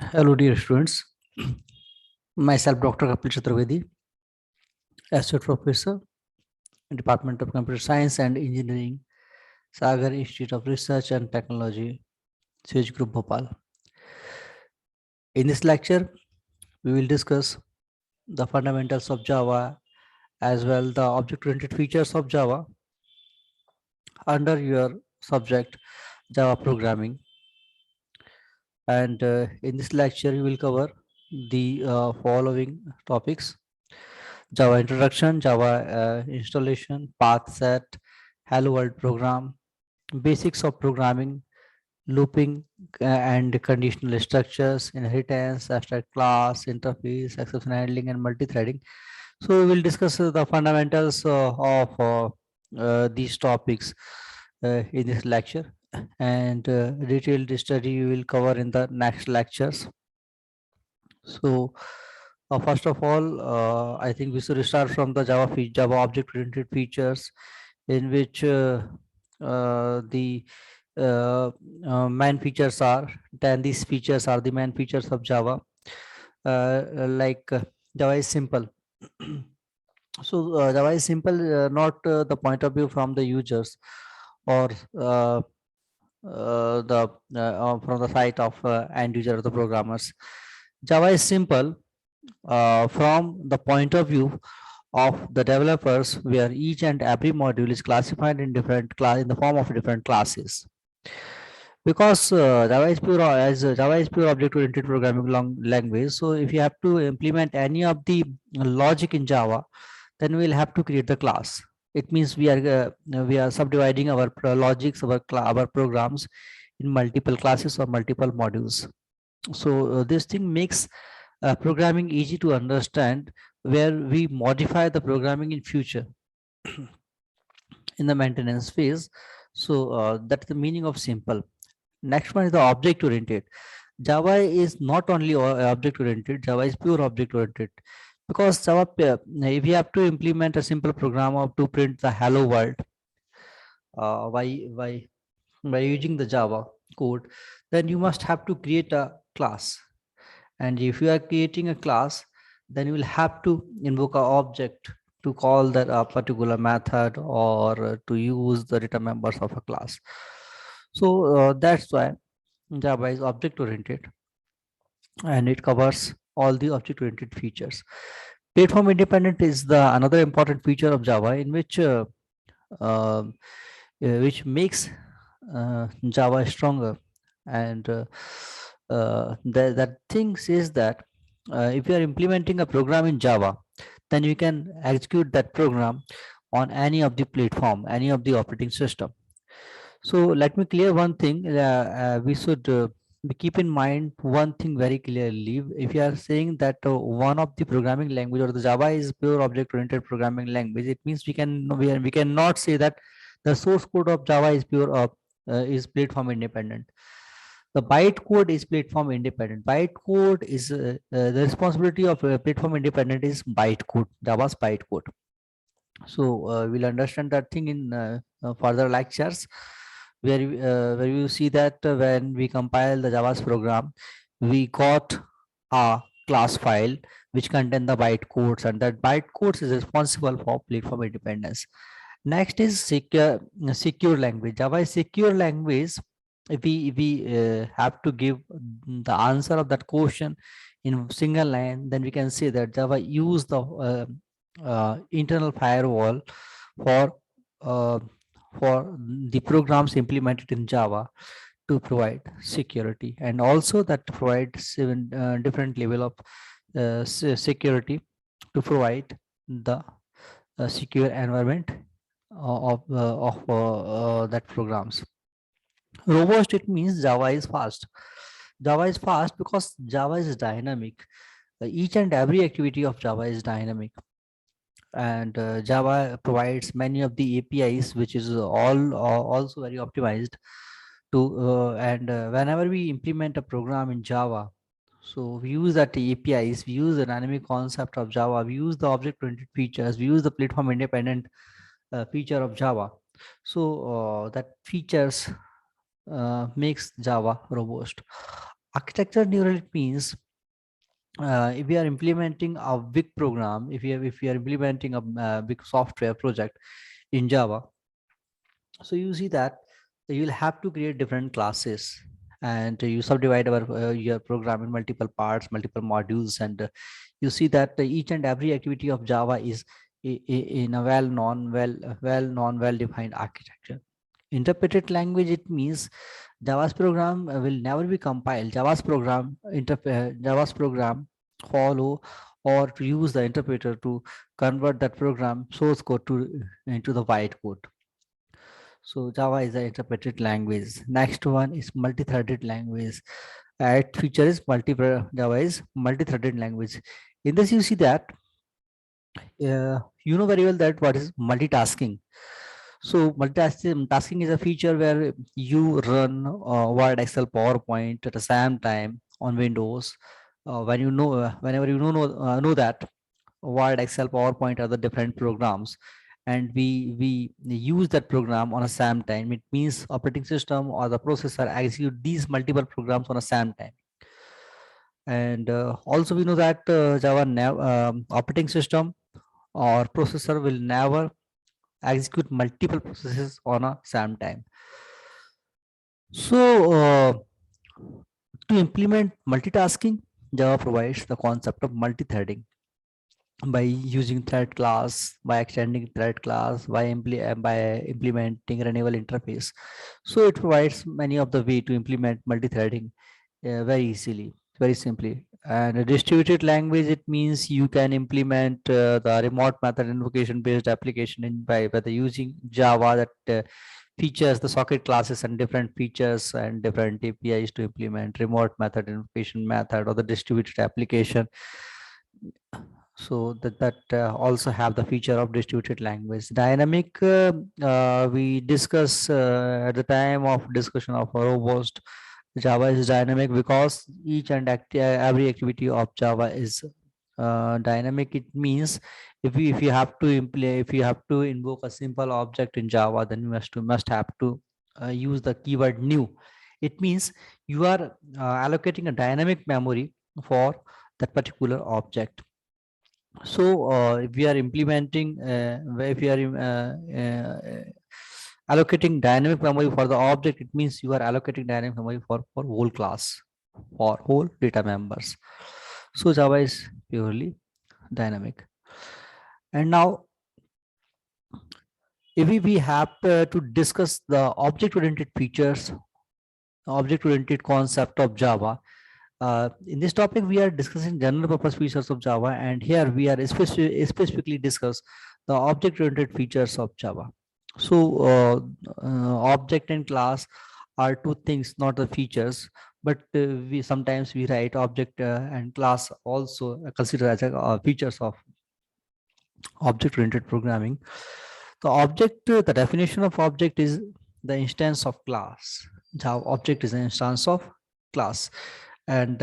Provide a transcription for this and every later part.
Hello, dear students. Myself, Dr. Kapil Chaturvedi, Associate Professor, Department of Computer Science and Engineering, Sagar Institute of Research and Technology, Sage Group Bhopal. In this lecture, we will discuss the fundamentals of Java as well the object-oriented features of Java under your subject Java programming. And in this lecture, we will cover the following topics: Java introduction, Java installation, path set, Hello World program, basics of programming, looping and conditional structures, inheritance, abstract class, interface, exception handling, and multi-threading. So we will discuss the fundamentals of these topics in this lecture, and detailed study we will cover in the next lectures. So first of all, I think we should start from the Java object-oriented features, in which the main features are. Then these features are the main features of Java. Java is simple. So Java is simple, not the point of view from the users or uh, from the side of end user or the programmers. Java is simple from the point of view of the developers, where each and every module is classified in different class in the form of different classes. Because Java is pure object-oriented programming language. So if you have to implement any of the logic in Java, then we'll have to create the class. It means we are subdividing our logics, our programs in multiple classes or multiple modules. So this thing makes programming easy to understand, where we modify the programming in future in the maintenance phase. So that's the meaning of simple. Next one is the object oriented. Java is not only object oriented, Java is pure object oriented. Because Java, if you have to implement a simple program of to print the hello world uh, by by by using the Java code, then you must have to create a class. And if you are creating a class, then you will have to invoke an object to call that a particular method, or to use the data members of a class. So that's why Java is object oriented, and it covers all the object oriented features. Platform independent is the another important feature of Java, in um, which makes Java stronger. And that thing says that if you are implementing a program in Java, then you can execute that program on any of the platform, any of the operating system. So let me clear one thing. We should keep in mind one thing very clearly. If you are saying that one of the programming language or the Java is pure object-oriented programming language, it means we cannot say that the source code of Java is pure is platform independent. The bytecode is platform independent. Bytecode is the responsibility of platform independent is bytecode, Java's bytecode. So we'll understand that thing in further lectures, where you see that when we compile the Java's program, we got a class file which contain the bytecodes, and that bytecodes is responsible for platform independence. Next is secure language. Java is secure language. If we have to give the answer of that question in single line, then we can say that Java use the internal firewall for uh, for the programs implemented in Java to provide security, and also that provide seven different level of security to provide the secure environment of that programs. Robust, it means Java is fast. Java is fast because Java is dynamic. Each and every activity of Java is dynamic, and Java provides many of the APIs, which is also very optimized to and whenever we implement a program in Java, so we use that APIs, we use the dynamic concept of Java, we use the object-oriented features, we use the platform independent feature of Java. So that features makes Java robust. Architecture neural, it means if we are implementing a big program, if we are implementing a big software project in Java, so you see that you'll have to create different classes, and you subdivide your program in multiple parts, multiple modules, and you see that each and every activity of Java is in a well defined architecture. Interpreted language, it means Java's program will never be compiled. Java's program follow or to use the interpreter to convert that program source code to into the byte code. So Java is an interpreted language. Next one is multi-threaded language. Feature is Java is multi-threaded language. In this, you see that you know very well that what is multitasking. So multitasking is a feature where you run Word, Excel, PowerPoint at the same time on Windows. When you know, whenever you know that Word, Excel, PowerPoint are the different programs, and we use that program on a same time. It means operating system or the processor execute these multiple programs on a same time. And also we know that Java operating system or processor will never execute multiple processes on a same time. So to implement multitasking, Java provides the concept of multi-threading by using thread class, by extending thread class, by implementing renewal interface. So it provides many of the way to implement multi-threading very easily, very simply. And a distributed language, it means you can implement the remote method invocation based application by the using Java that features the socket classes and different features and different APIs to implement remote method invocation method or the distributed application. So that also have the feature of distributed language. Dynamic, we discuss at the time of discussion of robust. Java is dynamic because each and every activity of Java is dynamic. It means if you have to if you have to invoke a simple object in Java, then you must have to use the keyword new. It means you are allocating a dynamic memory for that particular object. So if we are implementing, if you are allocating dynamic memory for the object, it means you are allocating dynamic memory for whole class, for whole data members. So Java is purely dynamic. And now if we have to discuss the object-oriented features, object-oriented concept of Java. In this topic, we are discussing general purpose features of Java, and here we are specifically discuss the object-oriented features of Java. So object and class are two things, not the features, but we sometimes we write object and class also consider as features of object-oriented programming. The object, the definition of object is the instance of class. Java object is an instance of class, and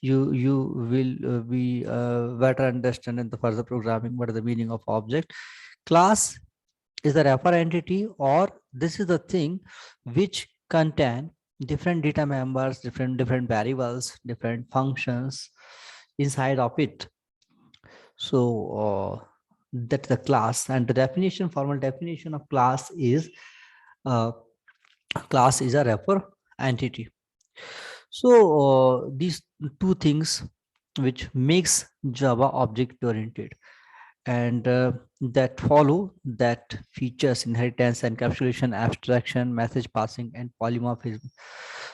you will be better understand in the further programming what is the meaning of object. Class is the refer entity, or this is the thing which contain different data members, different variables, different functions inside of it. So that's the class, and the definition, formal definition of class is uh, class is a refer entity. So these two things which makes Java object oriented, and that follow that features inheritance, encapsulation, abstraction, message passing, and polymorphism.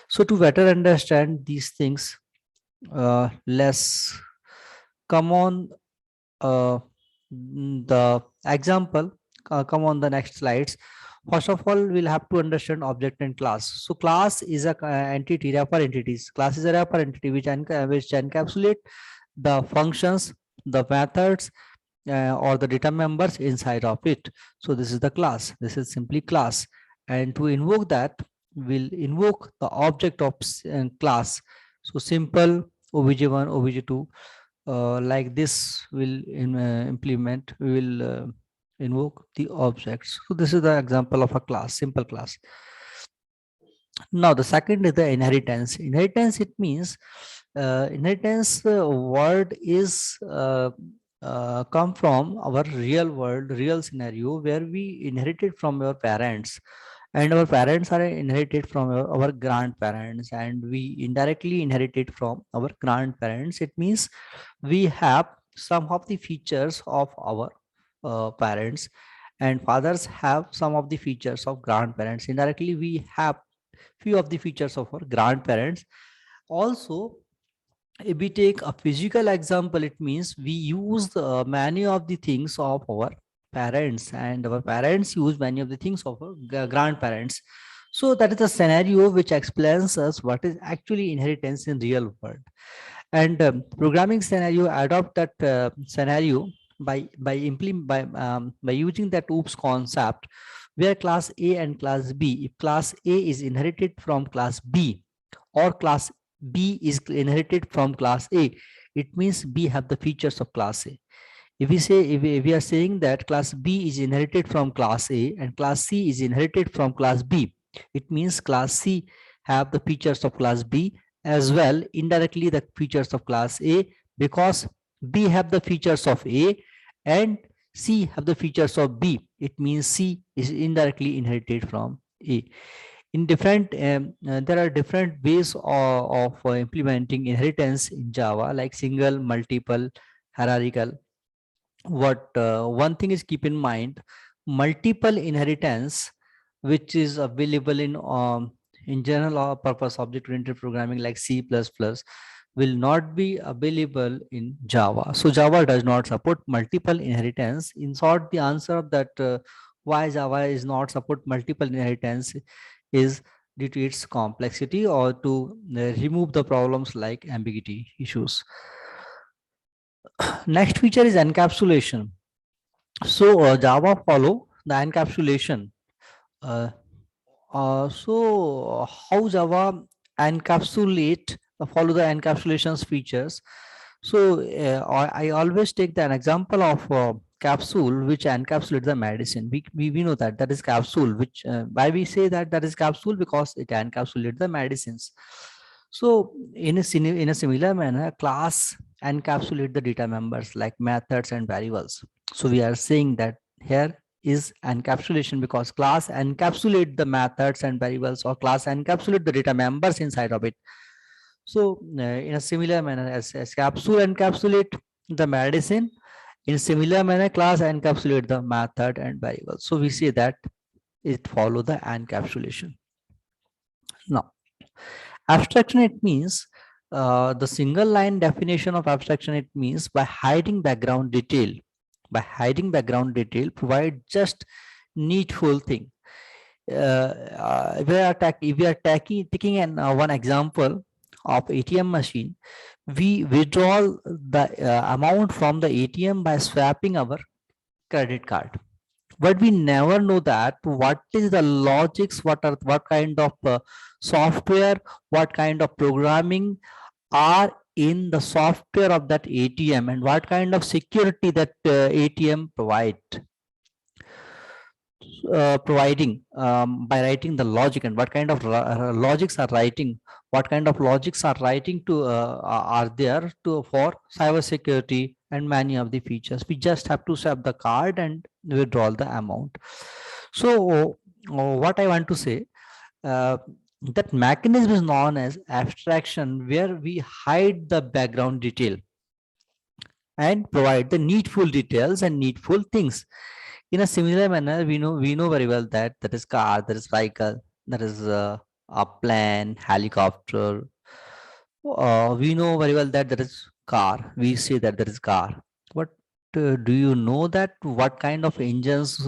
So to better understand these things, let's come on the example, come on the next slides. First of all, we'll have to understand object and class. So class is a entity, wrapper entities. Class is a wrapper entity which encapsulate the functions, the methods, or the data members inside of it. So this is the class. This is simply class. And to invoke that, we'll invoke the object of class. So simple obj1, obj2, like this will implement, we will invoke the objects. So this is the example of a class, simple class. Now the second is the inheritance. Inheritance, it means inheritance word is come from our real world, real scenario, where we inherited from our parents, and our parents are inherited from our grandparents, and we indirectly inherited from our grandparents. It means we have some of the features of our parents, and fathers have some of the features of grandparents. Indirectly we have few of the features of our grandparents. Also, if we take a physical example, it means we use many of the things of our parents, and our parents use many of the things of our grandparents. So that is a scenario which explains us what is actually inheritance in real world. And programming scenario adopt that scenario by using that OOPS concept, where class A and class B, if class A is inherited from class B, or class B is inherited from class A, it means B have the features of class A. If we say, if we are saying that class B is inherited from class A and class C is inherited from class B, it means class C have the features of class B as well, indirectly the features of class A, because B have the features of A and C have the features of B. It means C is indirectly inherited from A. In different there are different ways of implementing inheritance in Java, like single, multiple, hierarchical. What one thing is, keep in mind, multiple inheritance, which is available in general purpose object oriented programming like C++, will not be available in Java. So Java does not support multiple inheritance. In short, the answer of that why Java is not support multiple inheritance is due to its complexity, or to remove the problems like ambiguity issues. Next feature is encapsulation. So Java follow the encapsulation. Uh, so how Java encapsulate follow the encapsulations features. So I always take an example of capsule which encapsulates the medicine. We know that that is capsule. Which why we say that that is capsule, because it encapsulates the medicines. So in a similar manner, class encapsulate the data members like methods and variables. So we are saying that here is encapsulation, because class encapsulate the methods and variables, or class encapsulate the data members inside of it. So in a similar manner, as capsule encapsulate the medicine, in similar manner class encapsulate the method and variables. So we say that it follow the encapsulation. Now abstraction, it means the single line definition of abstraction, it means by hiding background detail. By hiding background detail, provide just needful thing. If we are taking one example of ATM machine, we withdraw the amount from the ATM by swapping our credit card, but we never know that what is the logics, what kind of software, what kind of programming are in the software of that ATM, and what kind of security that ATM providing by writing the logic, and what kind of logics are writing, what kind of logics are writing to are there to for cyber security and many of the features. We just have to swap the card and withdraw the amount. So what I want to say, uh, that mechanism is known as abstraction, where we hide the background detail and provide the needful details and needful things. In a similar manner, we know very well that there is car, there is vehicle, there is a plane, helicopter. We know very well that there is car. We say that there is car. But do you know that what kind of engines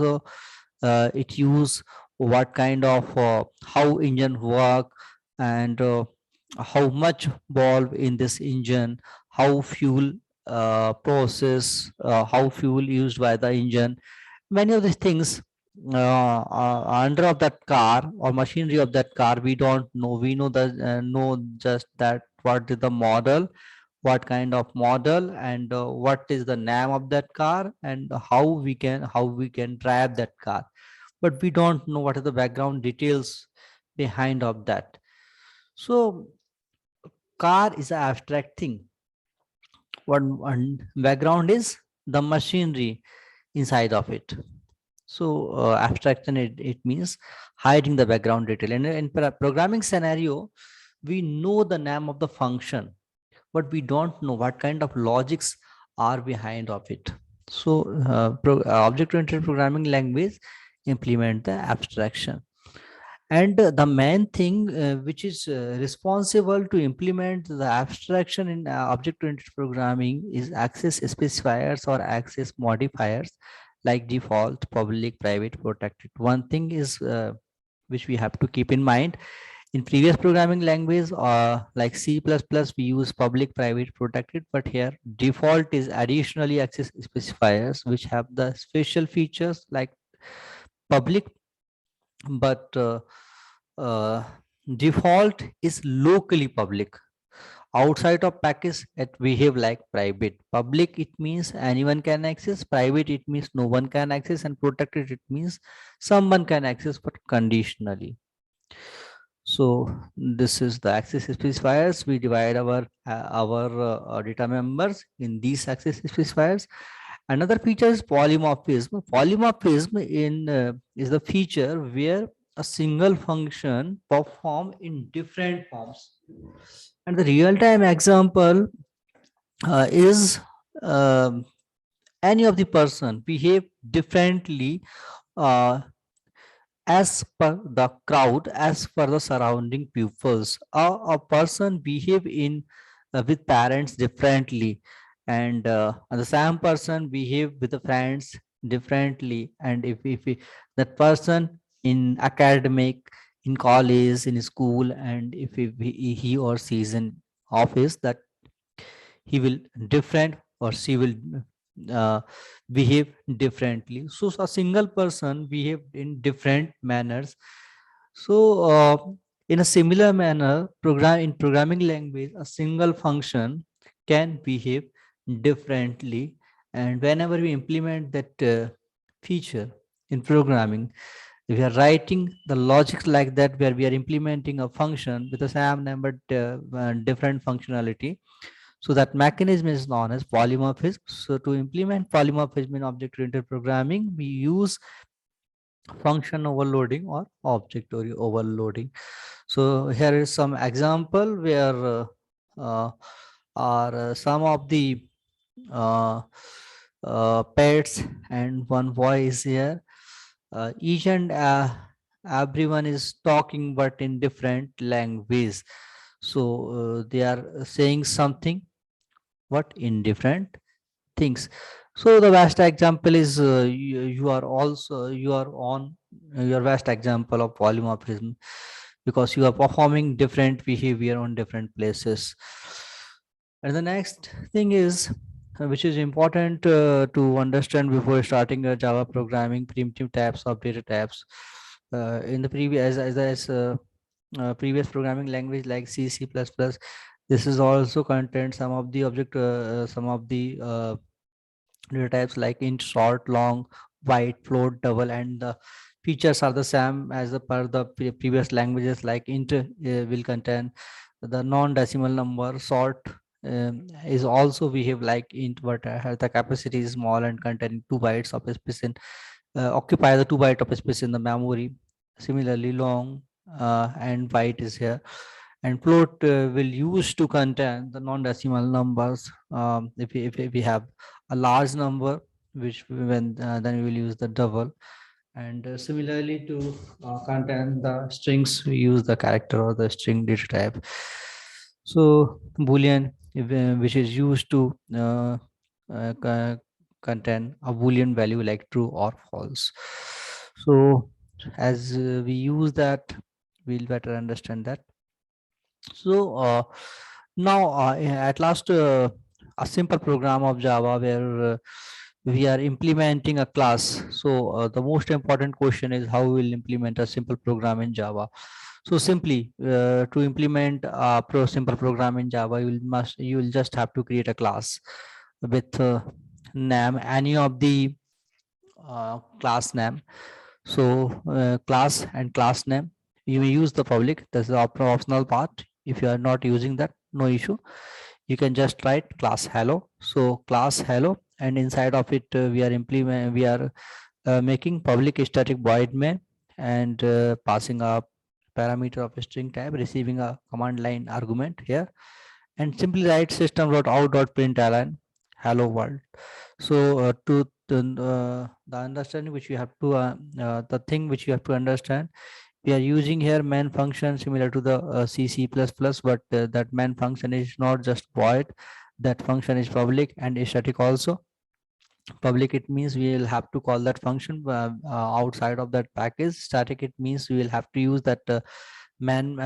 it use? What kind of how engine work, and how much bulb in this engine? How fuel process? How fuel used by the engine? Many of these things under of that car or machinery of that car we don't know. We know that know just that what is the model, what kind of model, and what is the name of that car, and how we can drive that car. But we don't know what are the background details behind of that. So car is an abstract thing. One background is the machinery inside of it. So abstraction, it means hiding the background detail. And in programming scenario, we know the name of the function, but we don't know what kind of logics are behind of it. So object-oriented programming language implement the abstraction. And the main thing which is responsible to implement the abstraction in object-oriented programming is access specifiers or access modifiers like default, public, private, protected. One thing is which we have to keep in mind. In previous programming language like C++, we use public, private, protected, but here default is additionally access specifiers which have the special features like public, but uh, default is locally public. Outside of package, it behave like private. Public, it means anyone can access. Private, it means no one can access. And protected, it means someone can access, but conditionally. So this is the access specifiers. We divide our data members in these access specifiers. Another feature is polymorphism. Polymorphism is the feature where a single function perform in different forms. And the real-time example is um, any of the person behave differently uh, as per the crowd, as per the surrounding pupils. A person behave in with parents differently, and the same person behave with the friends differently. And if that person in academic, in college, in school, and if he or she is in office, that he will different or she will uh, behave differently. So a single person behave in different manners. So in a similar manner, in programming language, a single function can behave differently. And whenever we implement that feature in programming, we are writing the logic like that, where we are implementing a function with the same number different functionality. So that mechanism is known as polymorphism. So to implement polymorphism in object-oriented programming, we use function overloading or object overloading. So here is some example where uh, are some of the uh, pets and one boy is here. Each and everyone is talking but in different language. So they are saying something but in different things. So the best example is you are also you are on your best example of polymorphism, because you are performing different behavior on different places. And the next thing is which is important to understand before starting a Java programming: primitive types, updated types. In the previous previous programming language like C++, this is also contained some of the some of the data types like int, short, long, wide, float, double, and the features are the same as the per the previous languages. Like int will contain the non-decimal number. Short is also behave like int, but the capacity is small and containing 2 bytes of space in occupy the 2 byte of space in the memory. Similarly, long and wide is here. And float will use to contain the non-decimal numbers. If we have a large number, which when then we will use the double. And similarly, to contain the strings, we use the character or the string data type. So boolean, which is used to contain a boolean value like true or false. So as we use that, we'll better understand that. So now at last, a simple program of Java where we are implementing a class. So the most important question is how we will implement a simple program in Java. So simply to implement a simple program in Java, you will just have to create a class with name, any of the class name. So class and class name, You may use the public, that's the optional part. If you are not using that, no issue. You can just write class hello. So class hello, and inside of it we are making public static void main, and passing a parameter of a string type, receiving a command line argument here, and simply write system.out.println hello world. So the understanding which you have to the thing which you have to understand, we are using here main function similar to the C++, but that main function is not just void. That function is public and static also. Public, it means we will have to call that function outside of that package. Static, it means we will have to use that man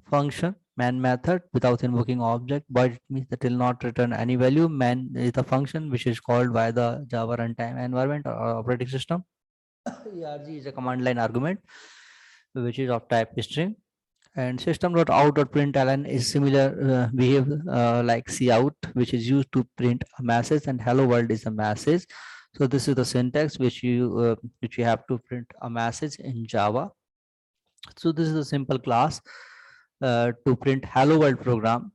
function, man method, without invoking object. But it means that will not return any value. Man is the function which is called by the Java runtime environment or operating system. Arg is a command line argument which is of type string, and system.out.println is similar behave like cout, which is used to print a message, and hello world is a message. So this is the syntax which you have to print a message in Java. So this is a simple class to print hello world program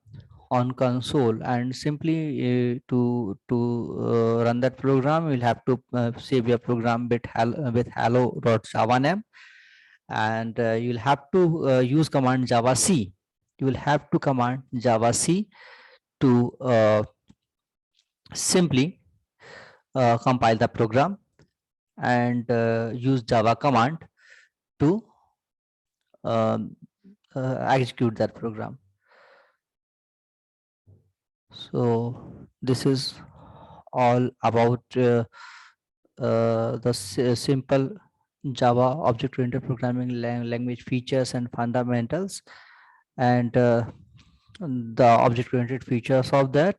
on console, and simply to run that program, we'll have to save your program with hello.java name, and you'll have to use command java c. You will have to command java c to simply compile the program, and use java command to um, execute that program. So this is all about the simple Java object-oriented programming language features and fundamentals, and the object-oriented features of that.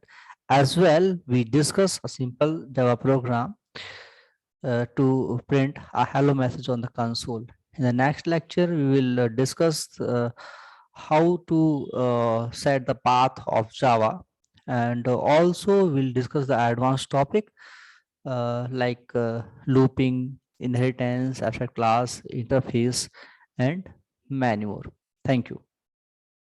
As well, we discuss a simple Java program to print a hello message on the console. In the next lecture, we will discuss how to set the path of Java, and also we'll discuss the advanced topic like looping, inheritance, abstract class, interface, and many more. Thank you.